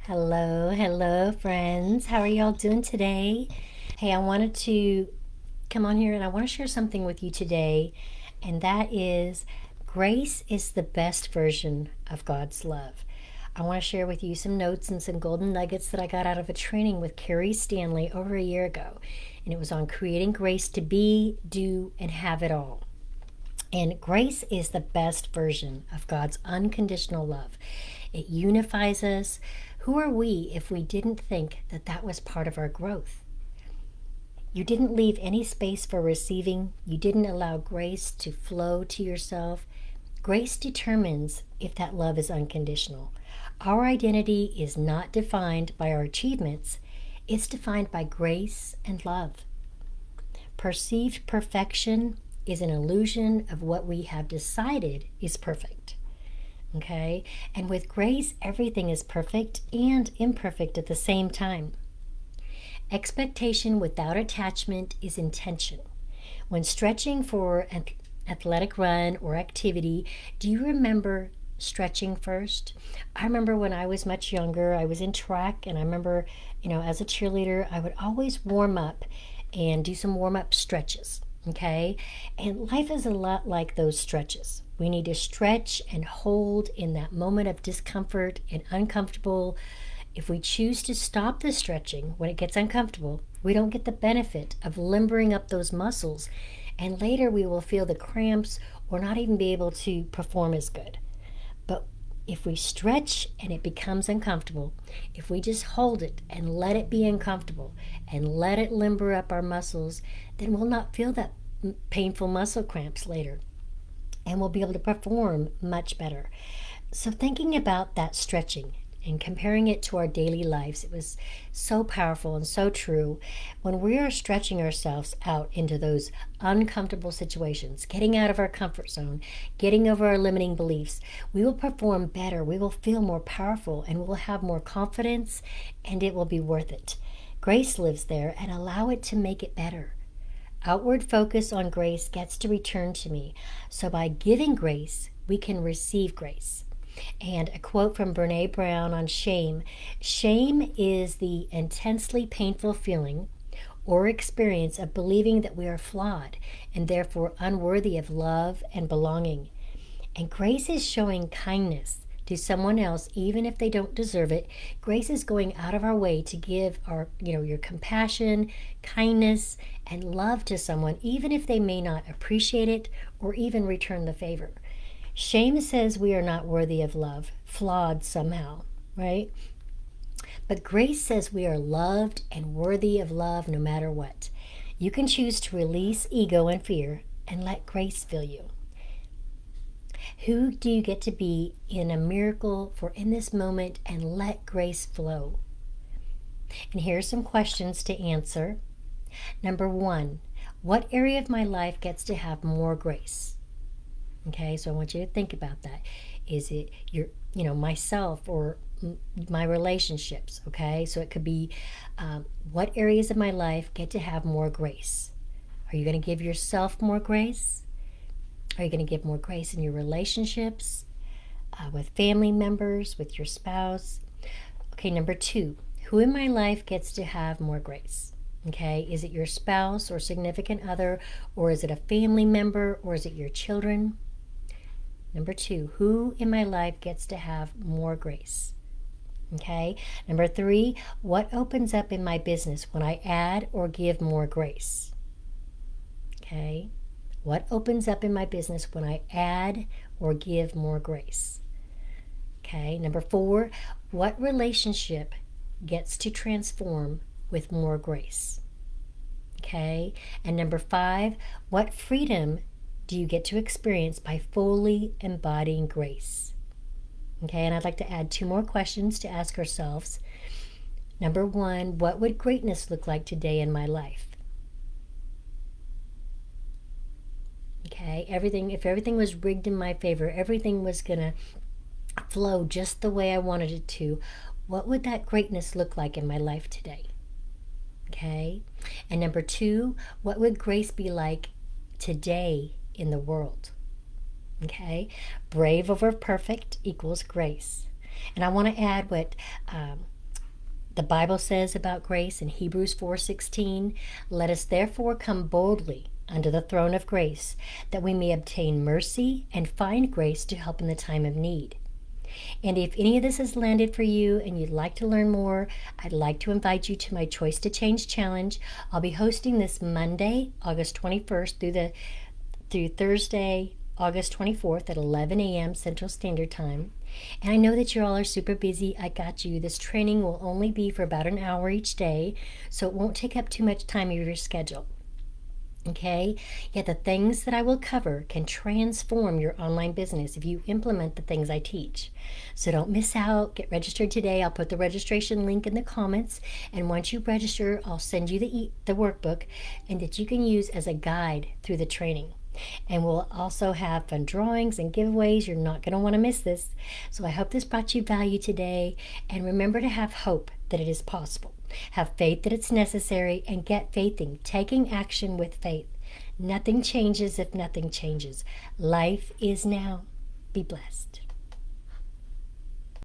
Hello, friends. How are y'all doing today? Hey, I wanted to come on here and I want to share something with you today, and that is grace is the best version of God's love. I want to share with you some notes and some golden nuggets that I got out of a training with Carrie Stanley over a year ago, and it was on creating grace to be, do, and have it all. And grace is the best version of God's unconditional love. It unifies us. Who are we if we didn't think that that was part of our growth? You didn't leave any space for receiving. You didn't allow grace to flow to yourself. Grace determines if that love is unconditional. Our identity is not defined by our achievements, it's defined by grace and love. Perceived perfection is an illusion of what we have decided is perfect. Okay? And with grace, everything is perfect and imperfect at the same time. Expectation without attachment is intention. When stretching for an athletic run or activity, do you remember stretching first? I remember when I was much younger, I was in track, and I remember, as a cheerleader, I would always warm up and do some warm up stretches. Okay? And life is a lot like those stretches. We need to stretch and hold in that moment of discomfort and uncomfortable. If we choose to stop the stretching when it gets uncomfortable, we don't get the benefit of limbering up those muscles, and later we will feel the cramps or not even be able to perform as good. But if we stretch and it becomes uncomfortable, if we just hold it and let it be uncomfortable and let it limber up our muscles, then we'll not feel that painful muscle cramps later, and we'll be able to perform much better. So thinking about that stretching and comparing it to our daily lives, it was so powerful and so true. When we are stretching ourselves out into those uncomfortable situations, getting out of our comfort zone, getting over our limiting beliefs, we will perform better, we will feel more powerful, and we'll have more confidence, and it will be worth it. Grace lives there, and allow it to make it better. Outward focus on grace gets to return to me. So by giving grace, we can receive grace. And a quote from Brene Brown on shame: shame is the intensely painful feeling or experience of believing that we are flawed and therefore unworthy of love and belonging. And grace is showing kindness to someone else even if they don't deserve it. Grace is going out of our way to give your compassion, kindness, and love to someone even if they may not appreciate it or even return the favor. Shame says we are not worthy of love, flawed somehow, right? But grace says we are loved and worthy of love no matter what. You can choose to release ego and fear and let grace fill you. Who do you get to be in a miracle for in this moment and let grace flow? And here are some questions to answer. Number one, what area of my life gets to have more grace? Okay, so I want you to think about that. Is it myself or my relationships? Okay, so it could be what areas of my life get to have more grace? Are you going to give yourself more grace? Are you going to give more grace in your relationships, with family members, with your spouse? Okay, number two, who in my life gets to have more grace? Okay, is it your spouse or significant other, or is it a family member, or is it your children? Number two, who in my life gets to have more grace? Okay, number three, what opens up in my business when I add or give more grace? Okay, what opens up in my business when I add or give more grace? Okay, number four, what relationship gets to transform with more grace? Okay, and number five, what freedom do you get to experience by fully embodying grace? Okay, and I'd like to add two more questions to ask ourselves. Number one, what would greatness look like today in my life? Okay, if everything was rigged in my favor, everything was going to flow just the way I wanted it to, what would that greatness look like in my life today? Okay, and number two, what would grace be like today in the world? Okay, brave over perfect equals grace. And I want to add what The Bible says about grace in Hebrews 4:16, "Let us therefore come boldly under the throne of grace, that we may obtain mercy and find grace to help in the time of need." And if any of this has landed for you and you'd like to learn more, I'd like to invite you to my Choice to Change challenge. I'll be hosting this Monday, August 21st through Thursday, August 24th at 11 a.m. Central Standard Time. And I know that you all are super busy. I got you. This training will only be for about an hour each day, so it won't take up too much time of your schedule. Okay? Yet the things that I will cover can transform your online business if you implement the things I teach. So don't miss out. Get registered today. I'll put the registration link in the comments. And once you register, I'll send you the workbook and that you can use as a guide through the training. And we'll also have fun drawings and giveaways. You're not going to want to miss this. So I hope this brought you value today. And remember to have hope that it is possible. Have faith that it's necessary, and get faithing, taking action with faith. Nothing changes if nothing changes. Life is now. Be blessed.